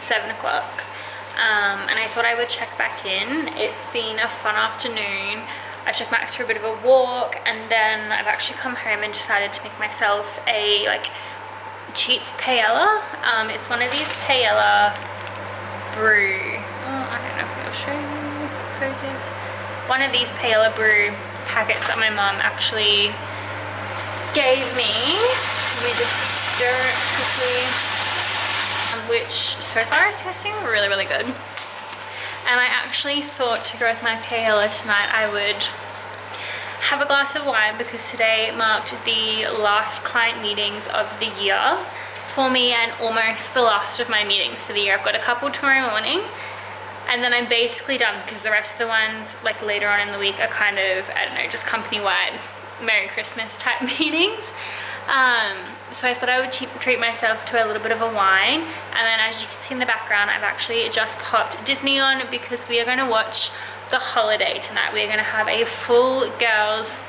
7 o'clock. And I thought I would check back in. It's been a fun afternoon. I took Max for a bit of a walk, and then I've actually come home and decided to make myself a like cheats paella. It's one of these paella brew. Oh, I don't know if I'll show you. Focus. One of these paella brew packets that my mum actually gave me. Let me just stir it quickly. Which so far is tasting really, really good. And I actually thought to go with my paella tonight I would have a glass of wine, because today marked the last client meetings of the year for me and almost the last of my meetings for the year. I've got a couple tomorrow morning and then I'm basically done, because the rest of the ones like later on in the week are kind of, I don't know, just company-wide Merry Christmas type meetings. So I thought I would treat myself to a little bit of a wine. And then as you can see in the background, I've actually just popped Disney on, because we are going to watch The Holiday tonight. We are going to have a full girls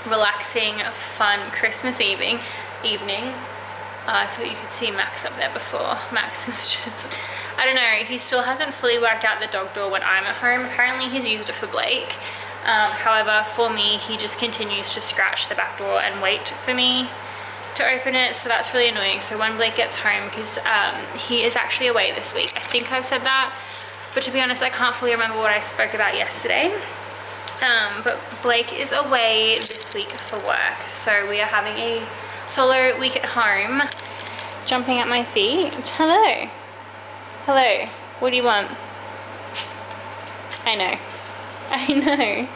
relaxing fun Christmas evening. I thought you could see Max up there before. Max is just, I don't know, he still hasn't fully worked out the dog door when I'm at home. Apparently he's used it for Blake. However, for me, he just continues to scratch the back door and wait for me to open it, so that's really annoying. So when Blake gets home, because he is actually away this week, I think I've said that, but to be honest I can't fully remember what I spoke about yesterday. But Blake is away this week for work, so we are having a solo week at home. Jumping at my feet. Hello. Hello. What do you want? I know. I know.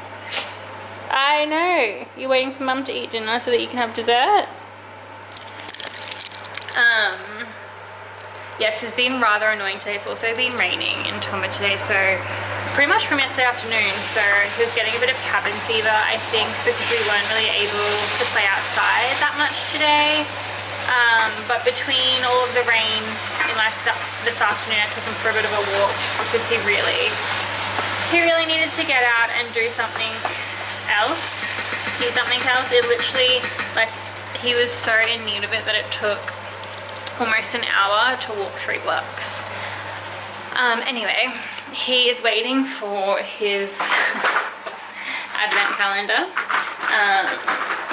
I know. You're waiting for Mum to eat dinner so that you can have dessert? Yes, it's been rather annoying today. It's also been raining in Toowoomba today, so pretty much from yesterday afternoon. So he was getting a bit of cabin fever, I think, because we weren't really able to play outside that much today. But between all of the rain in like this afternoon, I took him for a bit of a walk just because he really needed to get out and do something else. See something else. It literally, like, he was so in need of it that it took almost an hour to walk 3 blocks. Anyway, he is waiting for his advent calendar.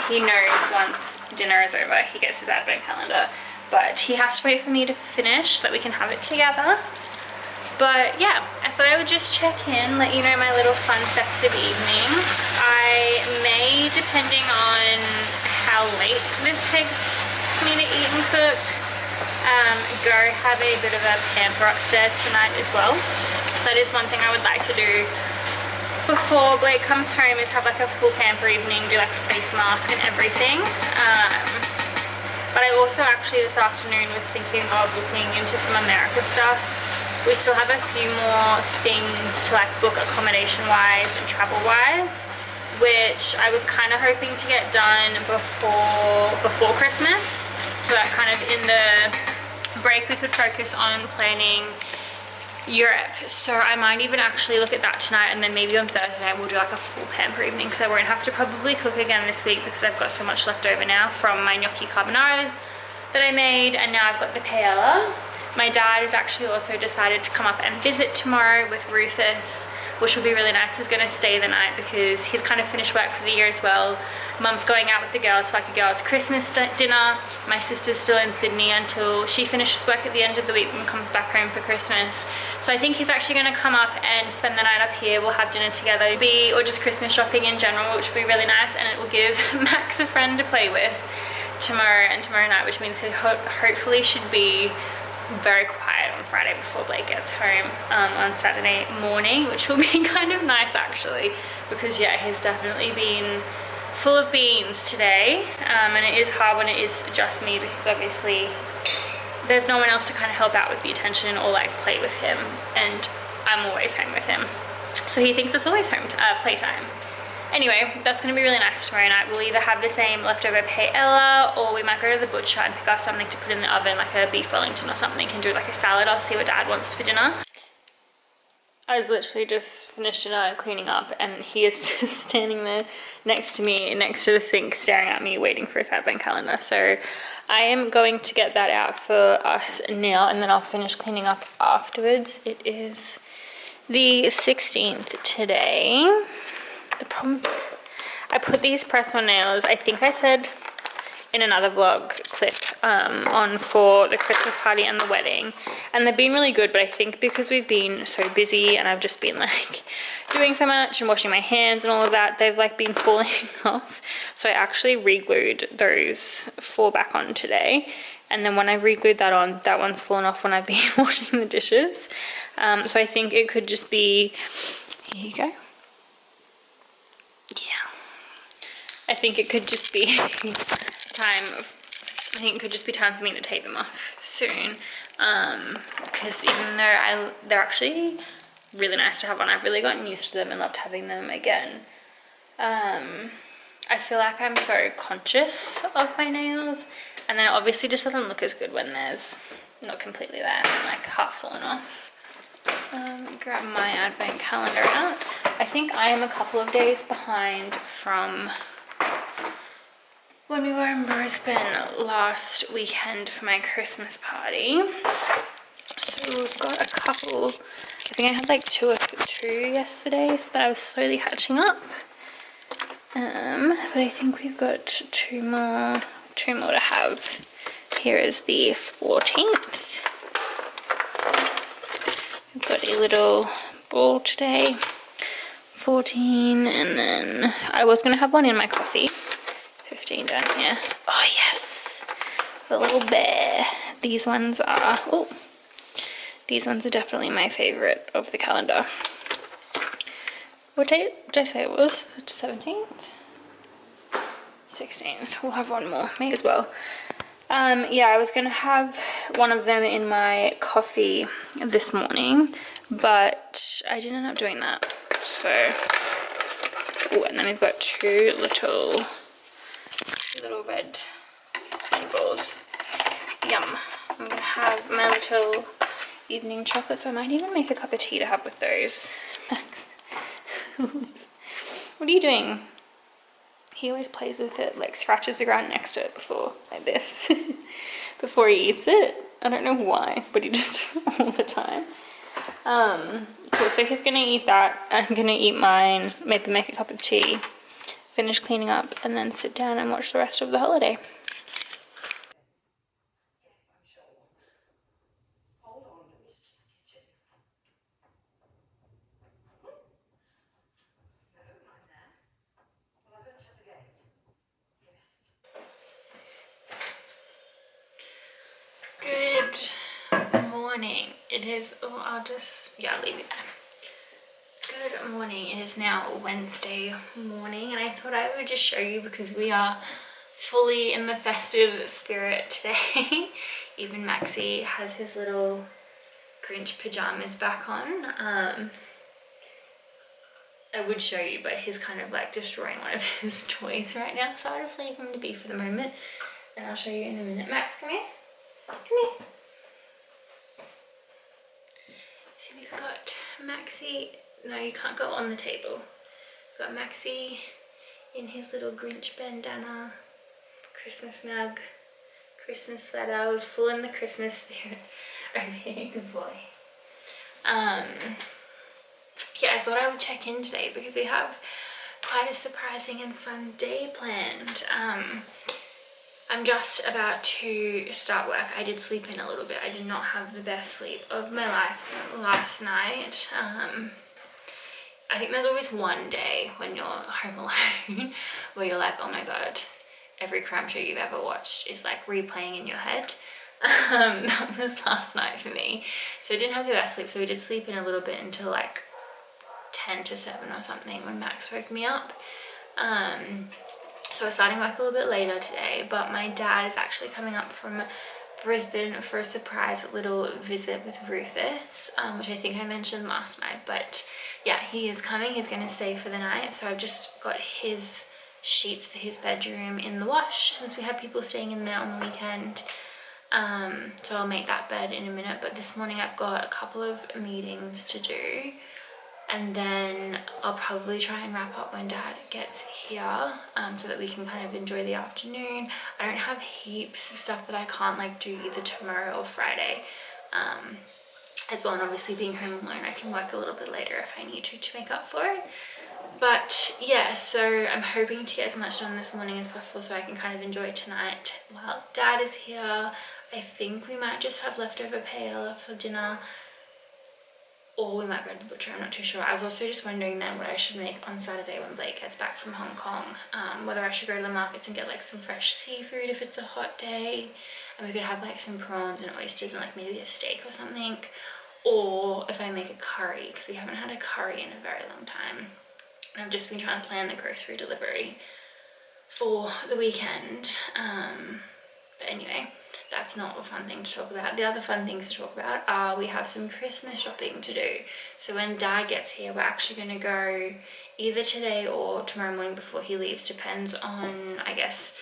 He knows once dinner is over he gets his advent calendar, but he has to wait for me to finish so that we can have it together. But yeah, I thought I would just check in, let you know my little fun festive evening. I may, depending on how late this takes me to eat and cook, go have a bit of a pamper upstairs tonight as well. That is one thing I would like to do before Blake comes home, is have like a full pamper evening, do like a face mask and everything. But I also actually this afternoon was thinking of looking into some America stuff. We still have a few more things to like book accommodation wise and travel wise, which I was kind of hoping to get done before Christmas, so that kind of in the break we could focus on planning Europe. So I might even actually look at that tonight, and then maybe on Thursday night we'll do like a full pamper evening, because I won't have to probably cook again this week because I've got so much left over now from my gnocchi carbonara that I made, and now I've got the paella. My dad has actually also decided to come up and visit tomorrow with Rufus, which will be really nice. He's going to stay the night because he's kind of finished work for the year as well. Mum's going out with the girls for like a girls' Christmas dinner. My sister's still in Sydney until she finishes work at the end of the week and comes back home for Christmas. So I think he's actually going to come up and spend the night up here. We'll have dinner together, or just Christmas shopping in general, which will be really nice, and it will give Max a friend to play with tomorrow and tomorrow night, which means he hopefully should be very quiet on Friday before Blake gets home on Saturday morning, which will be kind of nice actually, because yeah, he's definitely been full of beans today, and it is hard when it is just me, because obviously there's no one else to kind of help out with the attention or like play with him, and I'm always home with him, so he thinks it's always home playtime. Anyway, that's going to be really nice tomorrow night. We'll either have the same leftover paella, or we might go to the butcher and pick up something to put in the oven, like a beef Wellington or something, and do like a salad. I'll see what Dad wants for dinner. I was literally just finished cleaning up, and he is standing there next to me, next to the sink, staring at me, waiting for his advent calendar. So I am going to get that out for us now, and then I'll finish cleaning up afterwards. It is the 16th today. The problem, I put these press-on nails, I think I said in another vlog clip, on for the Christmas party and the wedding, and they've been really good, but I think because we've been so busy and I've just been like doing so much and washing my hands and all of that, they've like been falling off. So I actually re-glued those 4 back on today, and then when I re-glued that on, that one's fallen off when I've been washing the dishes. So I think it could just be, here you go. Yeah, I think it could just be time for me to take them off soon, because even though they're actually really nice to have on, I've really gotten used to them and loved having them again. I feel like I'm so conscious of my nails, and then it obviously just doesn't look as good when there's not completely there and like half fallen off. Grab my advent calendar out. I think I am a couple of days behind from when we were in Brisbane last weekend for my Christmas party. So we've got a couple, I think I had like two yesterday, so that I was slowly hatching up. But I think we've got two more to have. Here is the 14th. We've got a little ball today, 14, and then I was gonna have one in my coffee. 15 down here. Oh yes, the little bear. These ones are definitely my favorite of the calendar. What date did I say it was? The 17th? 16th. We'll have one more, may as well. Yeah, I was gonna have one of them in my coffee this morning, but I didn't end up doing that. So, and then we've got two little red balls. Yum. I'm gonna have my little evening chocolates. I might even make a cup of tea to have with those. Max. What are you doing? He always plays with it, like scratches the ground next to it before, like this, before he eats it. I don't know why, but he just does it all the time. Cool, so he's gonna eat that. I'm gonna eat mine, maybe make a cup of tea, finish cleaning up, and then sit down and watch the rest of the holiday. Good morning. It is, I'll leave it there. Good morning. It is now Wednesday morning, and I thought I would just show you because we are fully in the festive spirit today. Even Maxie has his little Grinch pajamas back on. I would show you, but he's kind of like destroying one of his toys right now, so I'll just leave him to be for the moment, and I'll show you in a minute. Max, come here. Come here. So we've got Maxie. No, you can't go on the table. We've got Maxie in his little Grinch bandana, Christmas mug, Christmas sweater. We're full in the Christmas spirit over here. Good boy. Yeah, I thought I would check in today because we have quite a surprising and fun day planned. I'm just about to start work. I did sleep in a little bit. I did not have the best sleep of my life last night. I think there's always one day when you're home alone where you're like, oh my god, every crime show you've ever watched is like replaying in your head. That was last night for me. So I didn't have the best sleep, so we did sleep in a little bit until like 10 to 7 or something when Max woke me up. So we're starting work a little bit later today, but my dad is actually coming up from Brisbane for a surprise little visit with Rufus, which I think I mentioned last night, but yeah, he is coming. He's going to stay for the night, so I've just got his sheets for his bedroom in the wash since we had people staying in there on the weekend. So I'll make that bed in a minute, but this morning I've got a couple of meetings to do. and then I'll probably try and wrap up when Dad gets here, so that we can kind of enjoy the afternoon. I don't have heaps of stuff that I can't like do either tomorrow or Friday, as well, and obviously being home alone I can work a little bit later if I need to make up for it. But yeah, so I'm hoping to get as much done this morning as possible so I can kind of enjoy tonight while Dad is here. I think we might just have leftover paella for dinner, or we might go to the butcher, I'm not too sure. I was also just wondering then what I should make on Saturday when Blake gets back from Hong Kong. Whether I should go to the markets and get like some fresh seafood if it's a hot day, and we could have like some prawns and oysters and like maybe a steak or something, or if I make a curry, because we haven't had a curry in a very long time. I've just been trying to plan the grocery delivery for the weekend. But anyway, that's not a fun thing to talk about. The other fun things to talk about are we have some Christmas shopping to do. So when Dad gets here, we're actually going to go either today or tomorrow morning before he leaves. Depends on, I guess,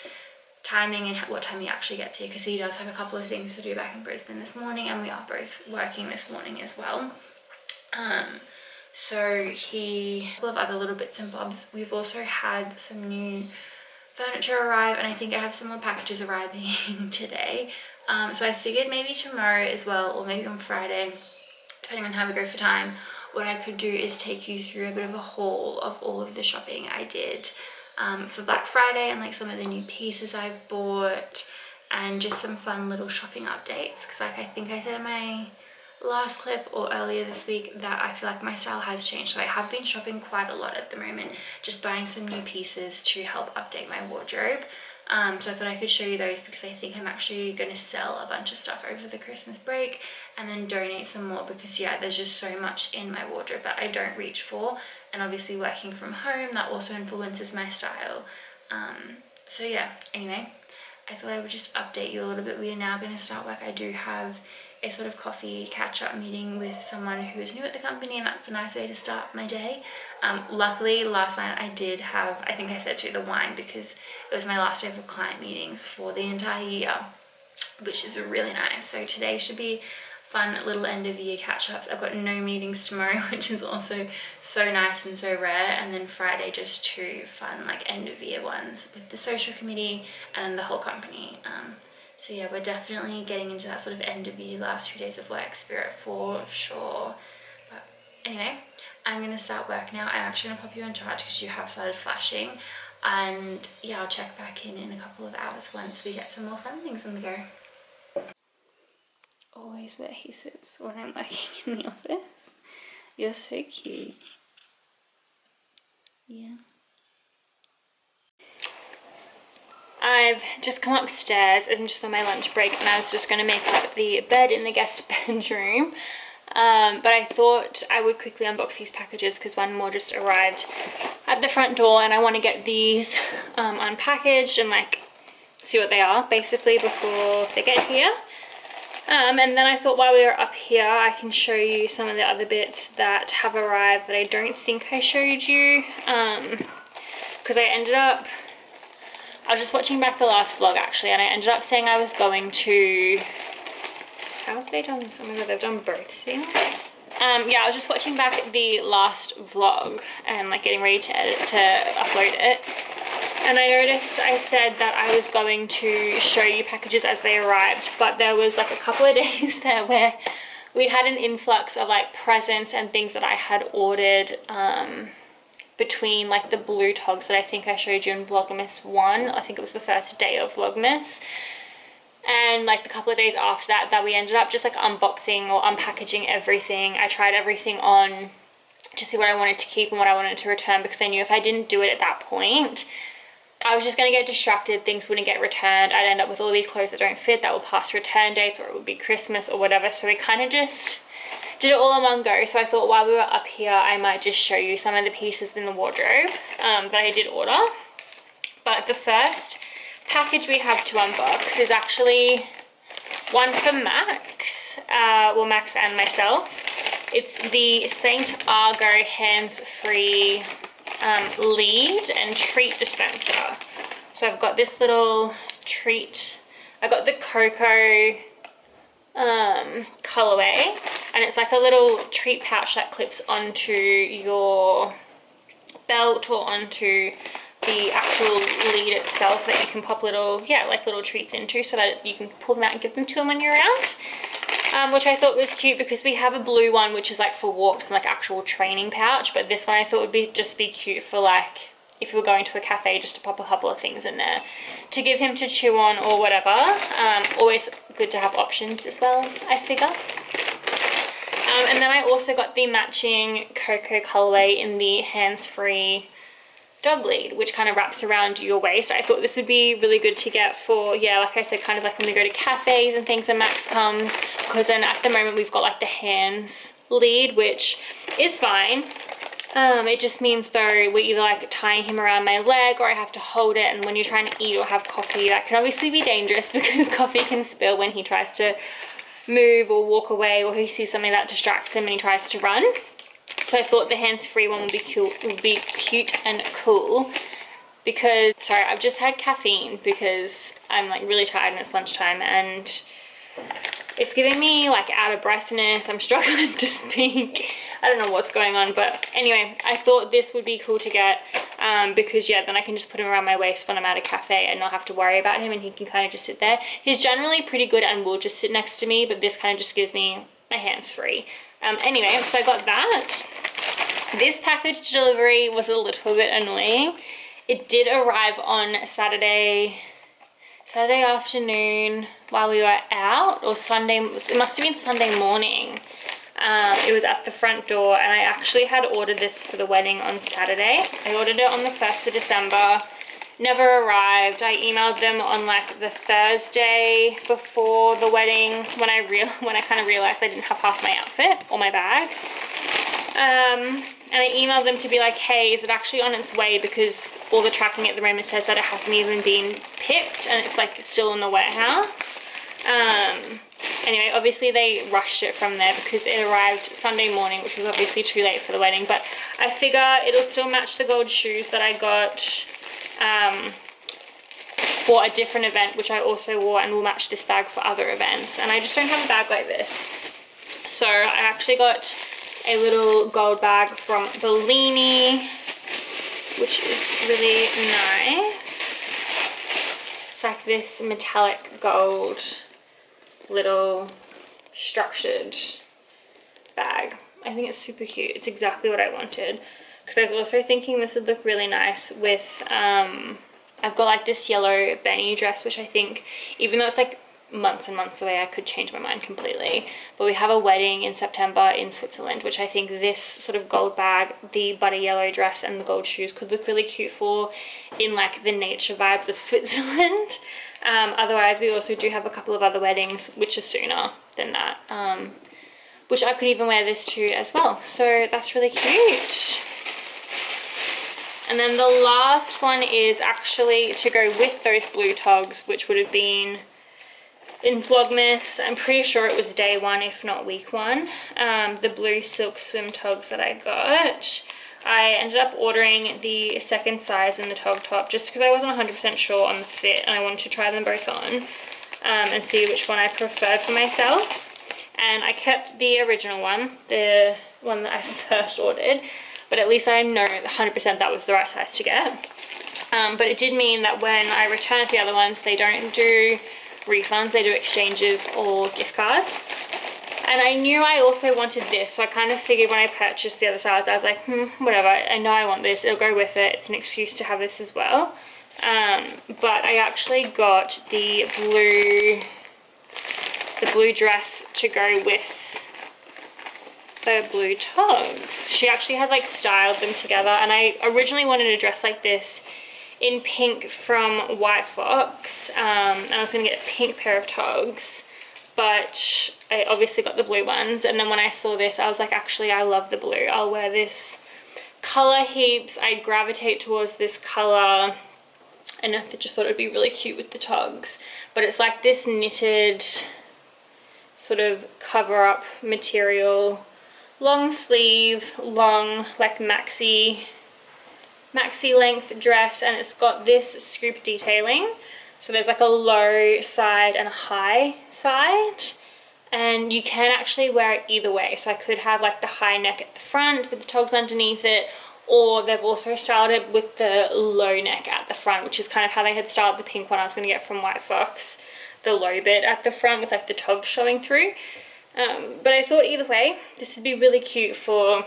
timing and what time he actually gets here, because he does have a couple of things to do back in Brisbane this morning, and we are both working this morning as well. So a couple of other little bits and bobs. We've also had some new furniture arrive, and I think I have some more packages arriving today. So I figured maybe tomorrow as well, or maybe on Friday, depending on how we go for time, what I could do is take you through a bit of a haul of all of the shopping I did for Black Friday, and like some of the new pieces I've bought, and just some fun little shopping updates, because like I think I said in my last clip or earlier this week that I feel like my style has changed. So I have been shopping quite a lot at the moment, just buying some new pieces to help update my wardrobe. So I thought I could show you those, because I think I'm actually going to sell a bunch of stuff over the Christmas break and then donate some more, because yeah, there's just so much in my wardrobe that I don't reach for, and obviously working from home, that also influences my style. So yeah, anyway, I thought I would just update you a little bit. We are now going to start work. I do have a sort of coffee catch-up meeting with someone who is new at the company, and that's a nice way to start my day. Luckily last night I did have, I think I said to you, the wine, because it was my last day for client meetings for the entire year, which is really nice. So today should be fun little end of year catch-ups. I've got no meetings tomorrow, which is also so nice and so rare, and then Friday just 2 fun like end of year ones with the social committee and the whole company. So yeah, we're definitely getting into that sort of end of year, last few days of work spirit for sure. But anyway, I'm going to start work now. I'm actually going to pop you on charge because you have started flashing, and yeah, I'll check back in a couple of hours once we get some more fun things on the go. Always where he sits when I'm working in the office. You're so cute. Yeah. I've just come upstairs and just on my lunch break, and I was just going to make up the bed in the guest bedroom. But I thought I would quickly unbox these packages because one more just arrived at the front door, and I want to get these unpackaged and like see what they are basically before they get here. And then I thought while we were up here I can show you some of the other bits that have arrived that I don't think I showed you, because I was just watching back the last vlog actually, and I ended up saying I was going to, how have they done this? Oh my god, they've done both things. Yeah, I was just watching back the last vlog and like getting ready to edit, to upload it, and I noticed I said that I was going to show you packages as they arrived, but there was like a couple of days there where we had an influx of like presents and things that I had ordered between like the blue togs that I think I showed you in Vlogmas 1. I think it was the first day of Vlogmas, and like the couple of days after that we ended up just like unboxing or unpackaging everything. I tried everything on to see what I wanted to keep and what I wanted to return, because I knew if I didn't do it at that point I was just going to get distracted, things wouldn't get returned, I'd end up with all these clothes that don't fit, that will pass return dates, or it would be Christmas or whatever. So we kind of just did it all in one go. So I thought while we were up here I might just show you some of the pieces in the wardrobe that I did order. But the first package we have to unbox is actually one for Max, well, Max and myself. It's the St. Argo hands-free lead and treat dispenser. So I've got this little treat. I got the cocoa colorway, and it's like a little treat pouch that clips onto your belt or onto the actual lead itself that you can pop little, yeah, like little treats into, so that you can pull them out and give them to them when you're around. Which I thought was cute because we have a blue one which is like for walks and like actual training pouch, but this one I thought would be just be cute for like if we were going to a cafe, just to pop a couple of things in there to give him to chew on or whatever. Always good to have options as well, I figure. And then I also got the matching Cocoa colorway in the hands-free dog lead, which kind of wraps around your waist. I thought this would be really good to get for, yeah, like I said, kind of like when we go to cafes and things and Max comes, because then at the moment we've got like the hands lead, which is fine. It just means though we're either like tying him around my leg or I have to hold it, and when you're trying to eat or have coffee, that can obviously be dangerous because coffee can spill when he tries to move or walk away, or he sees something that distracts him and he tries to run. So I thought the hands-free one would be cute and cool because, sorry, I've just had caffeine because I'm like really tired and it's lunchtime and it's giving me like out of breathness. I'm struggling to speak. I don't know what's going on, but anyway, I thought this would be cool to get because yeah, then I can just put him around my waist when I'm at a cafe and not have to worry about him, and he can kind of just sit there. He's generally pretty good and will just sit next to me, but this kind of just gives me my hands free. Anyway, so I got that. This package delivery was a little bit annoying. It did arrive on Saturday afternoon while we were out, or Sunday, it must have been Sunday morning. It was at the front door, and I actually had ordered this for the wedding on Saturday. I ordered it on the 1st of December, never arrived. I emailed them on like the Thursday before the wedding when I kind of realized I didn't have half my outfit or my bag. And I emailed them to be like, hey, is it actually on its way, because all the tracking at the moment says that it hasn't even been picked and it's like still in the warehouse. Anyway, obviously they rushed it from there because it arrived Sunday morning, which was obviously too late for the wedding, but I figure it'll still match the gold shoes that I got for a different event, which I also wore, and will match this bag for other events. And I just don't have a bag like this, so I actually got a little gold bag from Bellini, which is really nice. It's like this metallic gold little structured bag. I think it's super cute. It's exactly what I wanted, because I was also thinking this would look really nice with I've got like this yellow Benny dress, which I think, even though it's like months and months away, I could change my mind completely, but we have a wedding in September in Switzerland, which I think this sort of gold bag, the butter yellow dress and the gold shoes could look really cute for in like the nature vibes of Switzerland. Otherwise we also do have a couple of other weddings which are sooner than that, which I could even wear this to as well, so that's really cute. And then the last one is actually to go with those blue togs, which would have been in Vlogmas. I'm pretty sure it was day one, if not week one. The blue silk swim togs that I got. I ended up ordering the second size in the tog top just because I wasn't 100% sure on the fit, and I wanted to try them both on and see which one I preferred for myself. And I kept the original one, the one that I first ordered, but at least I know 100% that was the right size to get. But it did mean that when I returned the other ones, they don't do refunds, they do exchanges or gift cards. And I knew I also wanted this, so I kind of figured when I purchased the other size, I was like, whatever, I know I want this, it'll go with it, it's an excuse to have this as well. But I actually got the blue dress to go with the blue togs. She actually had like styled them together, and I originally wanted a dress like this in pink from White Fox, and I was going to get a pink pair of togs, but I obviously got the blue ones. And then when I saw this, I was like, actually I love the blue, I'll wear this color heaps. I gravitate towards this color, and I just thought it would be really cute with the togs. But it's like this knitted sort of cover up material, long sleeve, long like maxi length dress, and it's got this scoop detailing, so there's like a low side and a high side, and you can actually wear it either way. So I could have like the high neck at the front with the togs underneath it, or they've also styled it with the low neck at the front, which is kind of how they had styled the pink one I was going to get from White Fox, the low bit at the front with like the togs showing through. But I thought either way this would be really cute for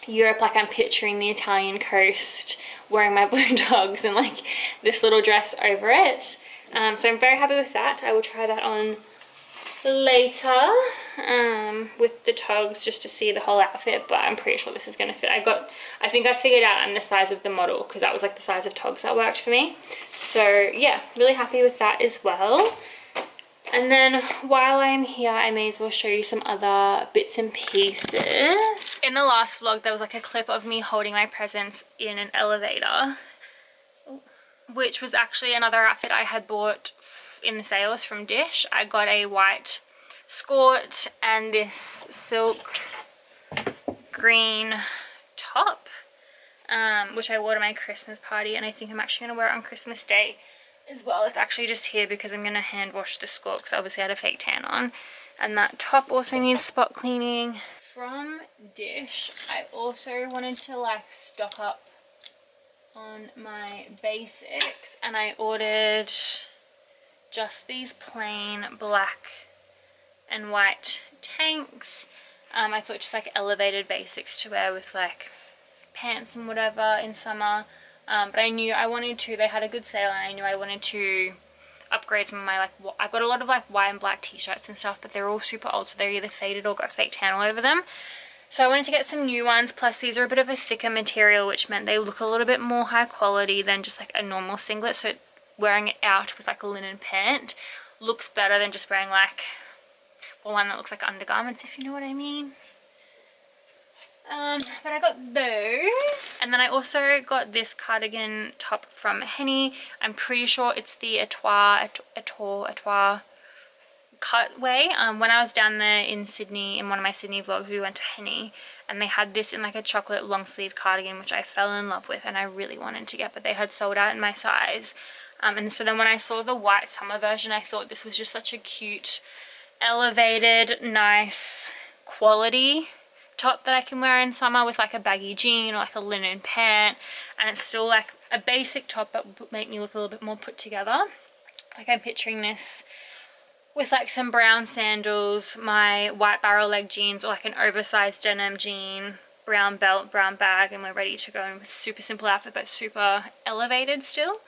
Europe. Like I'm picturing the Italian coast wearing my blue togs and like this little dress over it. So I'm very happy with that. I will try that on later with the togs just to see the whole outfit, but I'm pretty sure this is going to fit. I think I figured out I'm the size of the model because that was like the size of togs that worked for me. So yeah, really happy with that as well. And then while I'm here, I may as well show you some other bits and pieces. In the last vlog, there was like a clip of me holding my presents in an elevator, which was actually another outfit I had bought in the sales from Dish. I got a white skirt and this silk green top, which I wore to my Christmas party, and I think I'm actually going to wear it on Christmas Day as well. It's actually just here because I'm going to hand wash the skirt because obviously I had a fake tan on, and that top also needs spot cleaning. From Dish, I also wanted to like stock up on my basics, and I ordered just these plain black and white tanks. I thought just like elevated basics to wear with like pants and whatever in summer, but I knew I wanted to, they had a good sale, and I knew I wanted to upgrade some of my, like, I've got a lot of like white and black t-shirts and stuff, but they're all super old, so they're either faded or got fake tan all over them. So I wanted to get some new ones, plus these are a bit of a thicker material, which meant they look a little bit more high quality than just like a normal singlet. So wearing it out with like a linen pant looks better than just wearing like, well, one that looks like undergarments, if you know what I mean. But I got those, and then I also got this cardigan top from Henny. I'm pretty sure it's the Etoile cutaway. When I was down there in Sydney, in one of my Sydney vlogs, we went to Henny and they had this in like a chocolate long sleeve cardigan, which I fell in love with and I really wanted to get, but they had sold out in my size. And so then when I saw the white summer version, I thought this was just such a cute, elevated, nice quality top that I can wear in summer with like a baggy jean or like a linen pant, and it's still like a basic top but make me look a little bit more put together. Like I'm picturing this with like some brown sandals, my white barrel leg jeans, or like an oversized denim jean, brown belt, brown bag, and we're ready to go in with super simple outfit but super elevated still.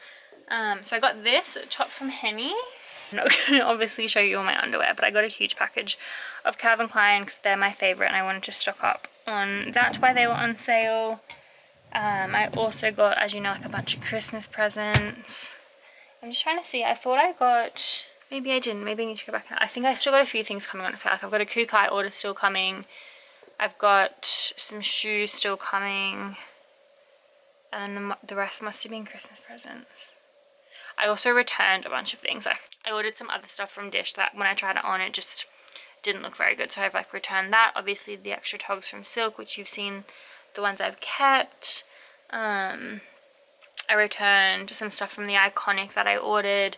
So I got this top from Henny. I'm not going to obviously show you all my underwear, but I got a huge package of Calvin Klein because they're my favorite and I wanted to stock up on that while they were on sale. I also got, as you know, like a bunch of Christmas presents. I'm just trying to see, I thought I got, maybe I didn't, maybe I need to go back. I think I still got a few things coming on sale. Like I've got a Kukai order still coming, I've got some shoes still coming, and then the rest must have been Christmas presents. I also returned a bunch of things. Like I ordered some other stuff from Dish that when I tried it on, it just didn't look very good, so I've like returned that. Obviously the extra togs from Silk, which you've seen the ones I've kept. I returned some stuff from the Iconic that I ordered,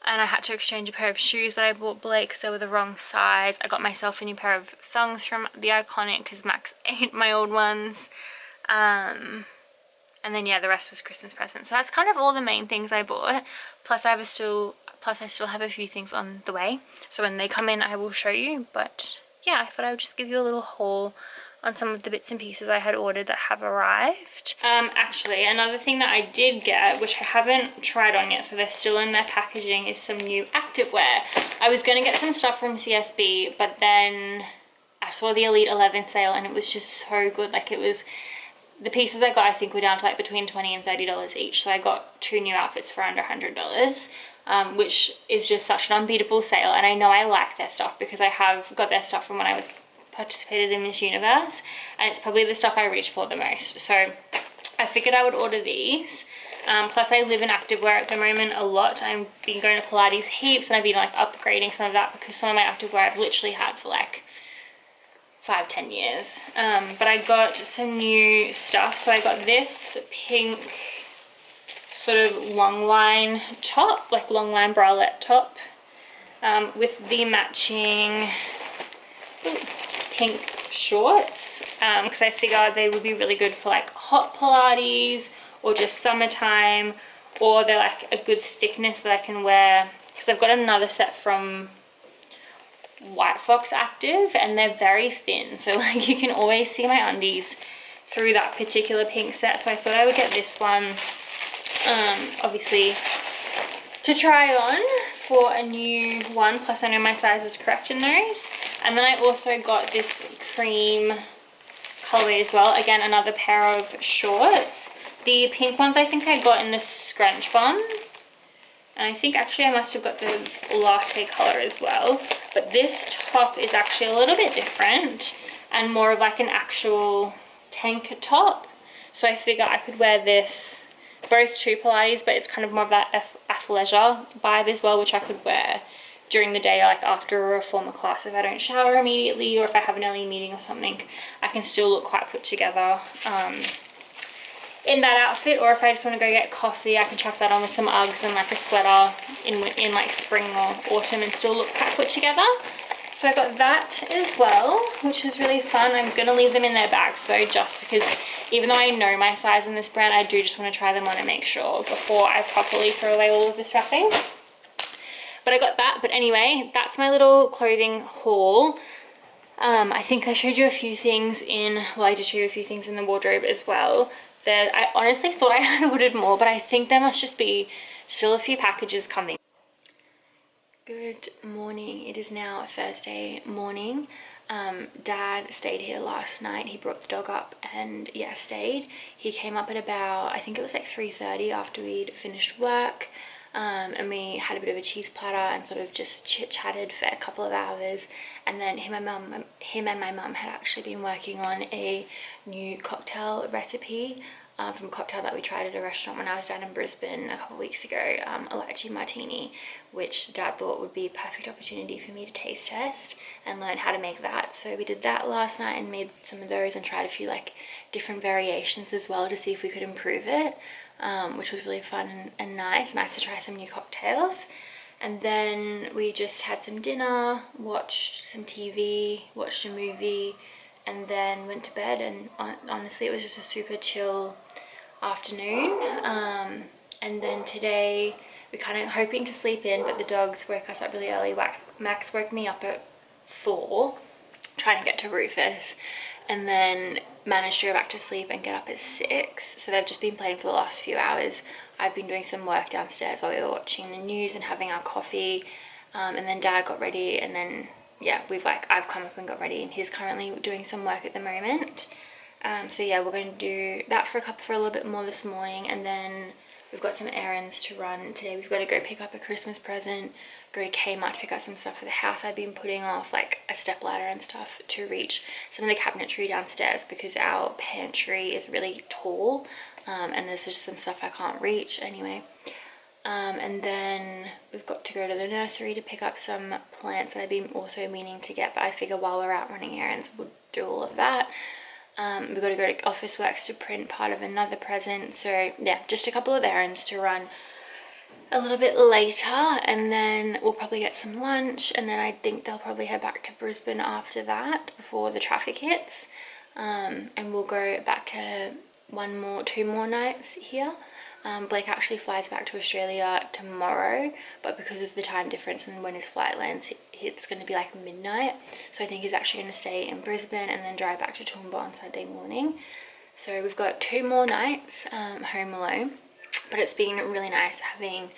and I had to exchange a pair of shoes that I bought Blake because they were the wrong size. I got myself a new pair of thongs from the Iconic because Max ate my old ones. And then yeah, the rest was Christmas presents. So that's kind of all the main things I bought. Plus I still have a few things on the way. So when they come in, I will show you. But yeah, I thought I would just give you a little haul on some of the bits and pieces I had ordered that have arrived. Actually, another thing that I did get, which I haven't tried on yet, so they're still in their packaging, is some new activewear. I was going to get some stuff from CSB, but then I saw the Elite 11 sale and it was just so good. Like it was, the pieces I got I think were down to like between $20 and $30 each, so I got 2 new outfits for under $100, which is just such an unbeatable sale. And I know I like their stuff because I have got their stuff from when I was participated in Miss Universe, and it's probably the stuff I reach for the most. So I figured I would order these. Plus I live in activewear at the moment a lot. I've been going to Pilates heaps and I've been like upgrading some of that because some of my activewear I've literally had for like 5-10 years. But I got some new stuff. So I got this pink sort of long line top, like long line bralette top. with the matching pink shorts, because I figured they would be really good for like hot Pilates or just summertime, or they're like a good thickness that I can wear, because I've got another set from White Fox Active and they're very thin, so like you can always see my undies through that particular pink set. So I thought I would get this one, obviously to try on for a new one, plus I know my size is correct in those. And then I also got this cream colorway as well, again another pair of shorts. The pink ones I think I got in the scrunch bun, and I think actually I must have got the latte color as well, but this top is actually a little bit different and more of like an actual tank top. So I figure I could wear this both to Pilates, but it's kind of more of that athleisure vibe as well, which I could wear during the day, like after a reformer class if I don't shower immediately, or if I have an early meeting or something. I can still look quite put together in that outfit. Or if I just want to go get coffee, I can chuck that on with some Uggs and like a sweater in like spring or autumn and still look quite put together. So I got that as well, which is really fun. I'm going to leave them in their bags though, just because even though I know my size in this brand, I do just want to try them on and make sure before I properly throw away all of this wrapping. But I got that. But anyway, that's my little clothing haul. I think I showed you a few things I did show you a few things in the wardrobe as well. That I honestly thought I had ordered more, but I think there must just be still a few packages coming. Good morning. It is now Thursday morning. Dad stayed here last night. He brought the dog up and yeah, stayed. He came up at about, I think it was like 3:30 after we'd finished work. And we had a bit of a cheese platter and sort of just chit-chatted for a couple of hours. And then him and my mum had actually been working on a new cocktail recipe from a cocktail that we tried at a restaurant when I was down in Brisbane a couple of weeks ago, a lychee martini, which Dad thought would be a perfect opportunity for me to taste test and learn how to make that. So we did that last night and made some of those and tried a few like different variations as well to see if we could improve it, which was really fun and nice to try some new cocktails. And then we just had some dinner, watched some TV, watched a movie, and then went to bed. And honestly, it was just a super chill afternoon. And then today we're kind of hoping to sleep in, but the dogs woke us up really early. Max woke me up at 4 trying to get to Rufus, and then managed to go back to sleep and get up at 6. So they've just been playing for the last few hours. I've been doing some work downstairs while we were watching the news and having our coffee, and then Dad got ready, and then yeah, I've come up and got ready, and he's currently doing some work at the moment. So yeah, we're going to do that for a little bit more this morning, and then we've got some errands to run today. We've got to go pick up a Christmas present, go to Kmart to pick up some stuff for the house. I've been putting off like a step ladder and stuff to reach some of the cabinetry downstairs because our pantry is really tall, and there's just some stuff I can't reach anyway. And then we've got to go to the nursery to pick up some plants that I've been also meaning to get, but I figure while we're out running errands we'll do all of that. We've got to go to Officeworks to print part of another present. So yeah, just a couple of errands to run a little bit later, and then we'll probably get some lunch, and then I think they'll probably head back to Brisbane after that before the traffic hits, and we'll go back to 2 more nights here. Blake actually flies back to Australia tomorrow, but because of the time difference and when his flight lands, it's going to be like midnight. So I think he's actually going to stay in Brisbane and then drive back to Toowoomba on Saturday morning. So we've got 2 more nights home alone, but it's been really nice having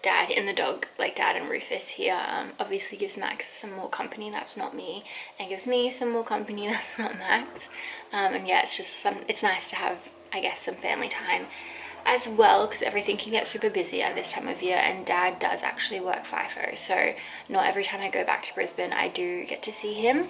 Dad and the dog, like Dad and Rufus here. Obviously gives Max some more company that's not me, and gives me some more company that's not Max. And yeah, it's nice to have, I guess, some family time as well, because everything can get super busy at this time of year, and Dad does actually work FIFO, so not every time I go back to Brisbane I do get to see him,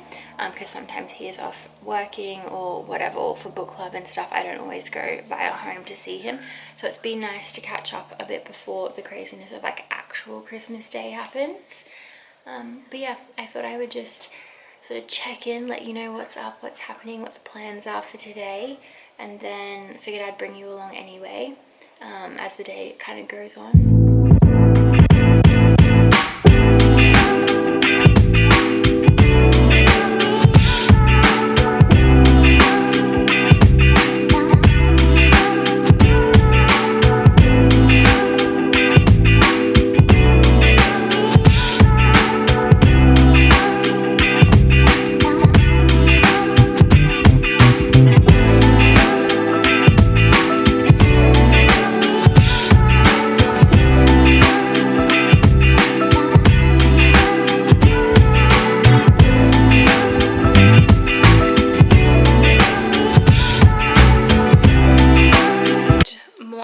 because sometimes he is off working or whatever, or for book club and stuff. I don't always go via home to see him, so it's been nice to catch up a bit before the craziness of like actual Christmas Day happens. But yeah, I thought I would just sort of check in, let you know what's up, what's happening, what the plans are for today, and then figured I'd bring you along anyway as the day kind of goes on.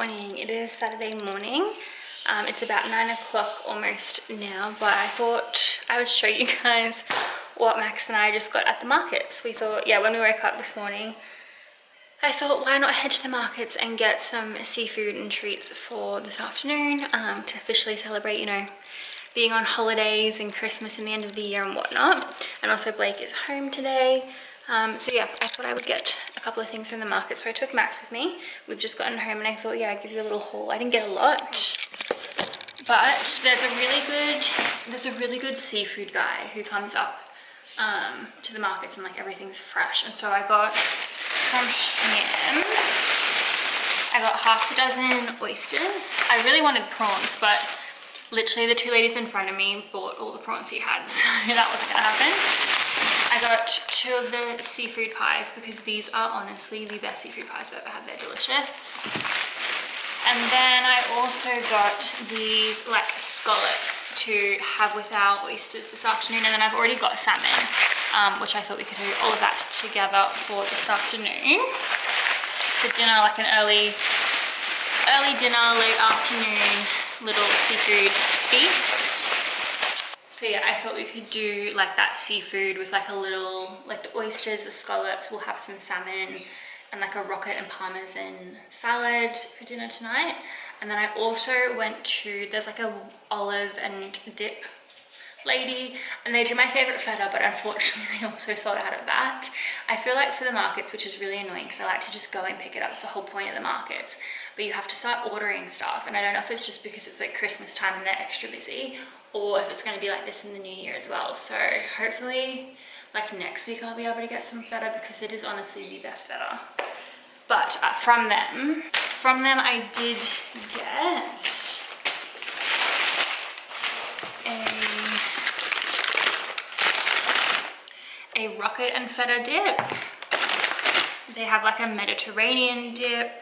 morning. It is Saturday morning. It's about 9 o'clock almost now, but I thought I would show you guys what Max and I just got at the markets. We thought, yeah, when we woke up this morning, I thought, why not head to the markets and get some seafood and treats for this afternoon to officially celebrate, you know, being on holidays and Christmas and the end of the year and whatnot. And also Blake is home today. So yeah, I thought I would get a couple of things from the market. So I took Max with me. We've just gotten home and I thought, yeah, I'd give you a little haul. I didn't get a lot, but there's a really good seafood guy who comes up to the markets and like everything's fresh. And so I got from him, I got half a dozen oysters. I really wanted prawns, but literally the two ladies in front of me bought all the prawns he had, so that wasn't gonna happen. I got 2 of the seafood pies because these are honestly the best seafood pies I've ever had. They're delicious. And then I also got these like scallops to have with our oysters this afternoon. And then I've already got salmon, which I thought we could do all of that together for this afternoon. For dinner, like an early dinner, late afternoon, little seafood feast. So yeah, I thought we could do like that seafood with like a little, like the oysters, the scallops. We'll have some salmon and like a rocket and parmesan salad for dinner tonight. And then I also went to, there's like a olive and dip lady, and they do my favorite feta, but unfortunately they also sold out of that. I feel like for the markets, which is really annoying because I like to just go and pick it up. It's the whole point of the markets. But you have to start ordering stuff, and I don't know if it's just because it's like Christmas time and they're extra busy, or if it's going to be like this in the new year as well. So hopefully like next week I'll be able to get some feta because it is honestly the best feta. But from them I did get a rocket and feta dip. They have like a Mediterranean dip.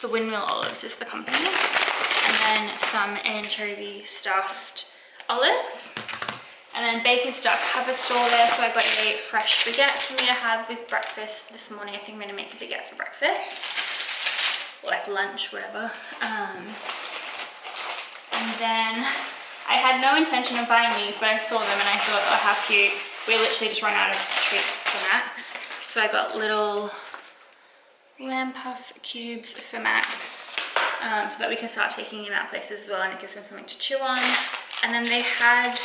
The Windmill Olives is the company, and then some anchovy stuffed olives. And then Baker's Duck have a store there, so I got a fresh baguette for me to have with breakfast this morning. I think I'm going to make a baguette for breakfast, or like lunch, whatever. And then I had no intention of buying these, but I saw them and I thought, oh, how cute. We literally just ran out of treats for Max. So I got little lamb puff cubes for Max, so that we can start taking him out places as well, and it gives him something to chew on. And then they had,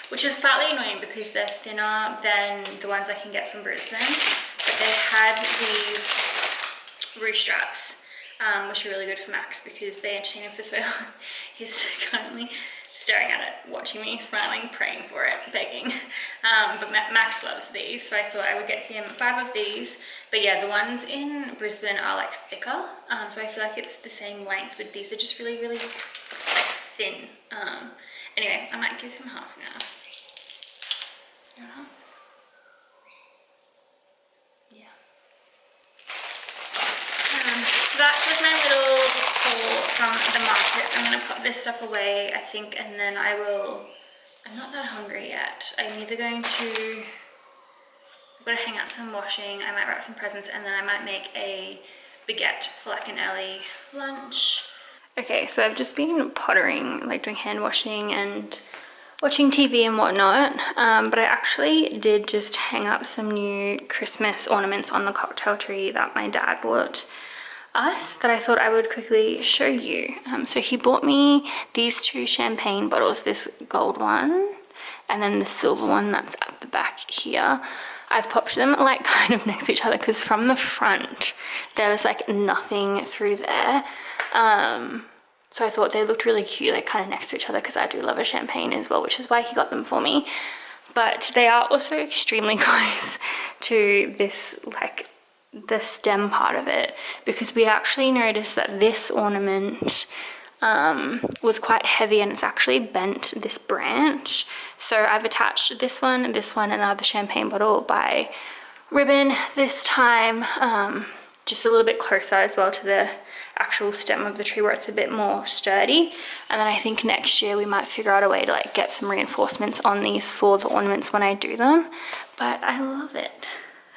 which is slightly annoying because they're thinner than the ones I can get from Brisbane, but they had these roost straps, which are really good for Max because they entertain him for so long. He's currently staring at it, watching me, smiling, praying for it, begging. But Max loves these, so I thought I would get him 5 of these. But yeah, the ones in Brisbane are like thicker, so I feel like it's the same length, but these are just really, really like thin. Anyway, I might give him half now. You want half? Yeah. So that was my little haul from the market. I'm gonna put this stuff away, I think, and then I'm not that hungry yet. I'm either going to, I'm gonna hang out some washing, I might wrap some presents, and then I might make a baguette for like an early lunch. Okay, so I've just been pottering, like doing hand washing and watching TV and whatnot, but I actually did just hang up some new Christmas ornaments on the cocktail tree that my dad bought us that I thought I would quickly show you. So he bought me these 2 champagne bottles, this gold one and then the silver one that's at the back here. I've popped them like kind of next to each other because from the front there was like nothing through there. So I thought they looked really cute, like kind of next to each other, because I do love a champagne as well, which is why he got them for me. But they are also extremely close to this, like the stem part of it, because we actually noticed that this ornament was quite heavy and it's actually bent this branch. So I've attached this one, and another champagne bottle by ribbon this time, just a little bit closer as well to the actual stem of the tree where it's a bit more sturdy. And then I think next year we might figure out a way to like get some reinforcements on these for the ornaments when I do them. But I love it.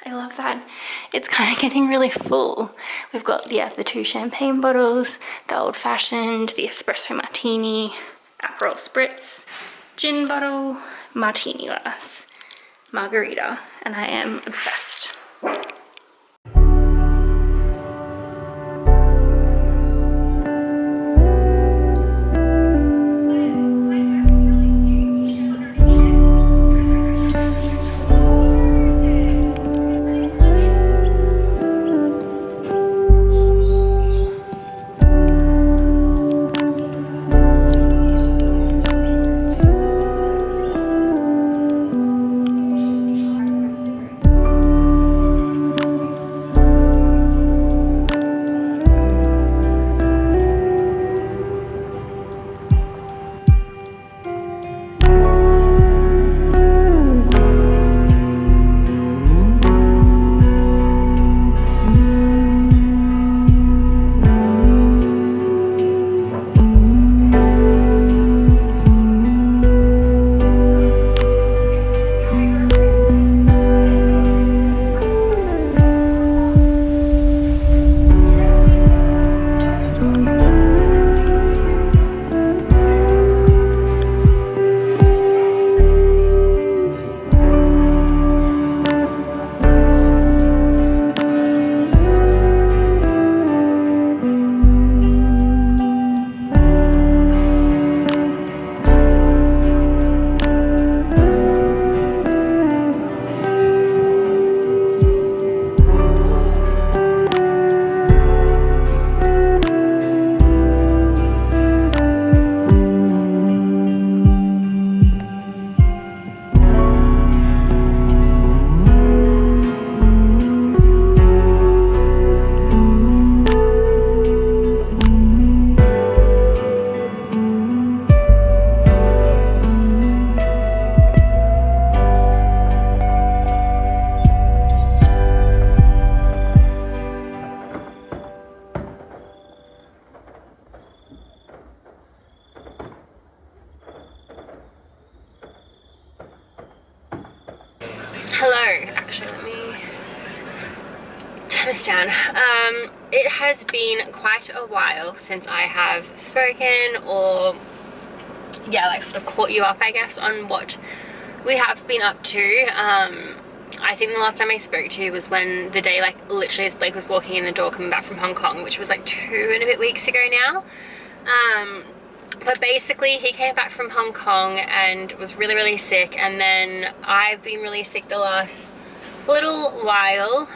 I love that. It's kind of getting really full. We've got, yeah, the 2 champagne bottles, the old fashioned, the espresso martini, Aperol spritz, gin bottle, martini glass, margarita, and I am obsessed. Hello, actually let me turn this down. It has been quite a while since I have spoken or yeah, like sort of caught you up, I guess, on what we have been up to. I think the last time I spoke to you was when the day, like literally as Blake was walking in the door coming back from Hong Kong, which was like 2 and a bit weeks ago now. But basically he came back from Hong Kong and was really sick, and then I've been really sick the last little while.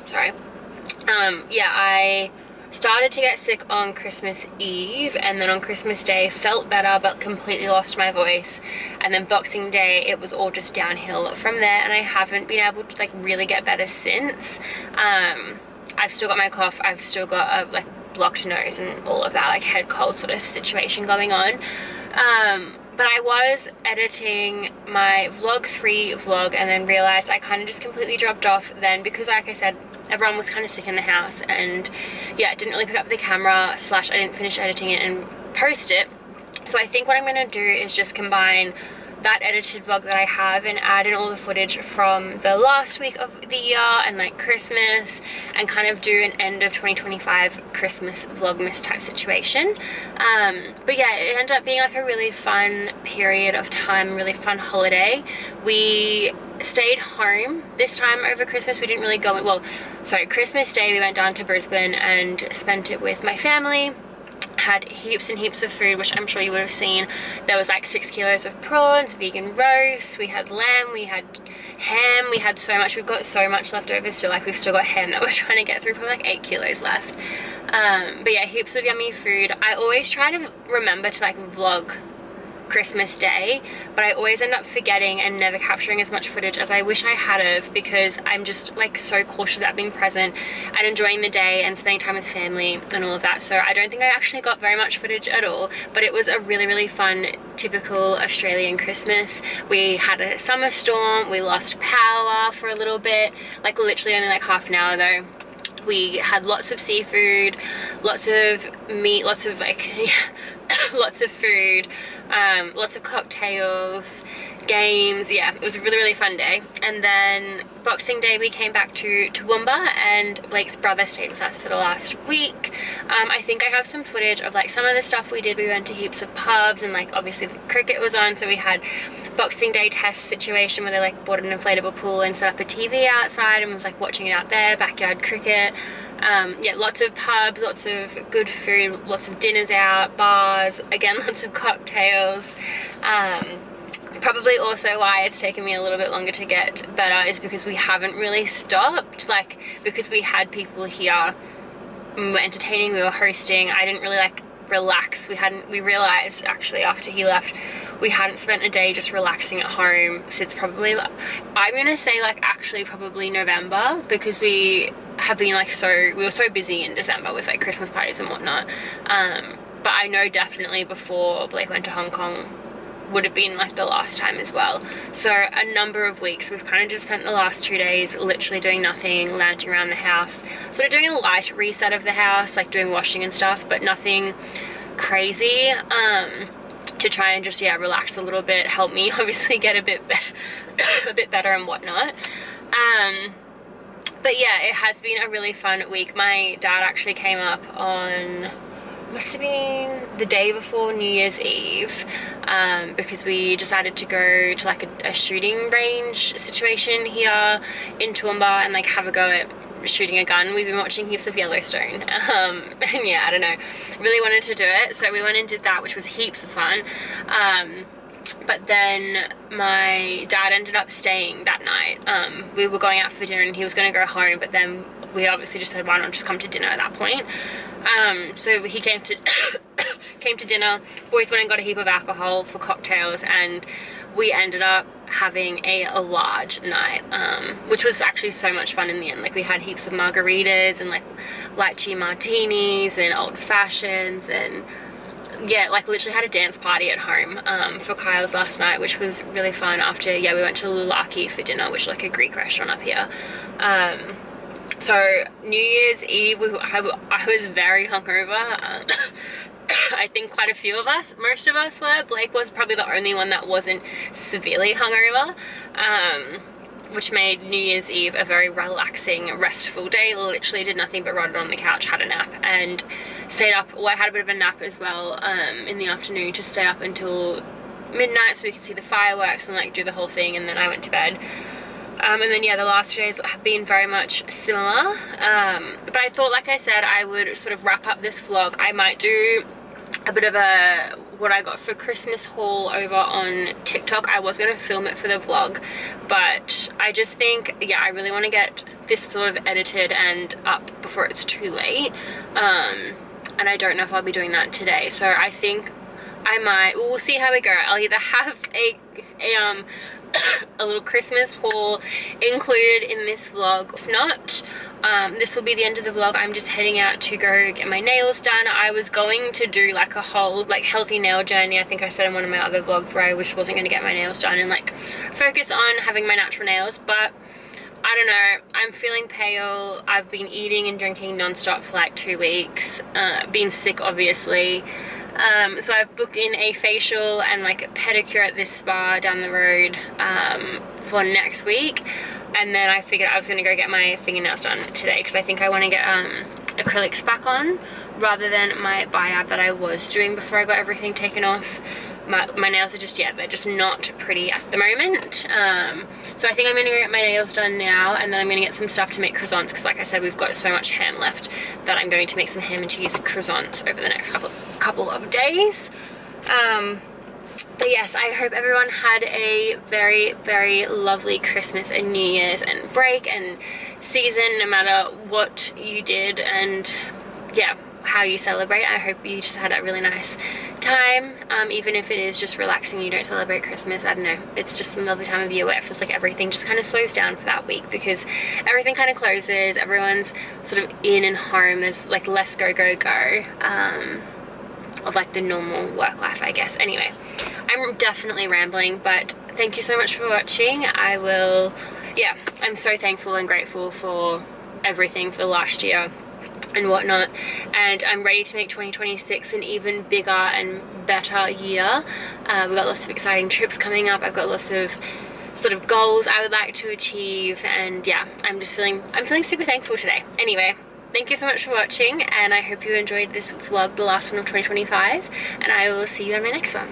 Sorry. Yeah, I started to get sick on Christmas Eve, and then on Christmas Day felt better but completely lost my voice, and then Boxing Day it was all just downhill from there, and I haven't been able to like really get better since. I've still got my cough, I've still got a like blocked nose and all of that, like head cold sort of situation going on. But I was editing my vlog 3 vlog and then realized I kind of just completely dropped off then, because like I said, everyone was kind of sick in the house, and yeah, didn't really pick up the camera / I didn't finish editing it and post it. So I think what I'm going to do is just combine that edited vlog that I have and add in all the footage from the last week of the year and like Christmas, and kind of do an end of 2025 Christmas vlogmas type situation. But yeah, it ended up being like a really fun period of time, really fun holiday. We stayed home this time over Christmas. We didn't really go, well, sorry, Christmas Day we went down to Brisbane and spent it with my family. Had heaps and heaps of food, which I'm sure you would have seen. There was like 6 kilos of prawns, vegan roast, we had lamb, we had ham, we had so much. We've got so much left over still, like we've still got ham that we're trying to get through, probably like 8 kilos left. But yeah, heaps of yummy food. I always try to remember to like vlog Christmas Day, but I always end up forgetting and never capturing as much footage as I wish I had of, because I'm just like so cautious about being present and enjoying the day and spending time with family and all of that. So I don't think I actually got very much footage at all, but it was a really fun typical Australian Christmas. We had a summer storm, we lost power for a little bit, like literally only like half an hour though. We had lots of seafood, lots of meat, lots of like lots of food, lots of cocktails, games. Yeah, it was a really, really fun day. And then Boxing Day we came back to Toowoomba, and Blake's brother stayed with us for the last week. I think I have some footage of like some of the stuff we did. We went to heaps of pubs, and like obviously the cricket was on, so we had Boxing Day test situation where they like bought an inflatable pool and set up a TV outside and was like watching it out there, backyard cricket. Yeah, lots of pubs, lots of good food, lots of dinners out, bars, again lots of cocktails. Probably also why it's taken me a little bit longer to get better is because we haven't really stopped, like because we had people here, we were entertaining, we were hosting. I didn't really like relax. We realized actually after he left we hadn't spent a day just relaxing at home since probably, I'm gonna say like actually probably November, because we have been like we were so busy in December with like Christmas parties and whatnot. But I know definitely before Blake went to Hong Kong would have been like the last time as well. So a number of weeks we've kind of just spent the last 2 days literally doing nothing, lounging around the house, sort of doing a light reset of the house, like doing washing and stuff, but nothing crazy, to try and just, yeah, relax a little bit, help me obviously get a bit better and whatnot. But yeah, it has been a really fun week. My dad actually came up on, must have been the day before New Year's Eve, because we decided to go to like a shooting range situation here in Toowoomba and like have a go at shooting a gun. We've been watching heaps of Yellowstone, and yeah, I don't know, really wanted to do it, so we went and did that, which was heaps of fun. But then my dad ended up staying that night. We were going out for dinner and he was going to go home, but then we obviously just said why not just come to dinner at that point. So he came to came to dinner. Boys went and got a heap of alcohol for cocktails, and we ended up having a large night, which was actually so much fun in the end. Like we had heaps of margaritas and like lychee martinis and old fashions, and yeah, like literally had a dance party at home for Kyle's last night, which was really fun. After, yeah, we went to Lulaki for dinner, which is like a Greek restaurant up here. So New Year's Eve, I was very hungover. I think quite a few of us, most of us were. Blake was probably the only one that wasn't severely hungover, which made New Year's Eve a very relaxing, restful day. Literally did nothing but rotted on the couch, had a nap, and stayed up. Well, I had a bit of a nap as well in the afternoon to stay up until midnight so we could see the fireworks and like do the whole thing, and then I went to bed. And then yeah, the last 2 days have been very much similar, but I thought, like I said, I would sort of wrap up this vlog. I might do a bit of a what I got for Christmas haul over on TikTok. I was going to film it for the vlog, but I just think, yeah, I really want to get this sort of edited and up before it's too late, and I don't know if I'll be doing that today. So I think I might, we'll see how we go. I'll either have a little Christmas haul included in this vlog. If not, this will be the end of the vlog. I'm just heading out to go get my nails done. I was going to do like a whole like healthy nail journey. I think I said in one of my other vlogs where I wasn't going to get my nails done and like focus on having my natural nails, but I don't know, I'm feeling pale. I've been eating and drinking non-stop for like 2 weeks, been sick obviously. So I've booked in a facial and like a pedicure at this spa down the road for next week, and then I figured I was going to go get my fingernails done today because I think I want to get acrylics back on rather than my biab that I was doing before I got everything taken off. My nails are just, yeah, they're just not pretty at the moment. So I think I'm gonna go get my nails done now, and then I'm gonna get some stuff to make croissants because, like I said, we've got so much ham left that I'm going to make some ham and cheese croissants over the next couple of days. But yes, I hope everyone had a very, very lovely Christmas and New Year's and break and season, no matter what you did and yeah, how you celebrate. I hope you just had a really nice time, even if it is just relaxing, you don't celebrate Christmas. I don't know, it's just a lovely time of year where it feels like everything just kind of slows down for that week because everything kind of closes, everyone's sort of in and home, there's like less go of like the normal work life, I guess. Anyway, I'm definitely rambling, but thank you so much for watching. I'm so thankful and grateful for everything for the last year. and whatnot, and I'm ready to make 2026 an even bigger and better year. We've got lots of exciting trips coming up. I've got lots of sort of goals I would like to achieve, and yeah, I'm feeling super thankful today. Anyway, thank you so much for watching, and I hope you enjoyed this vlog, the last one of 2025, and I will see you on my next one.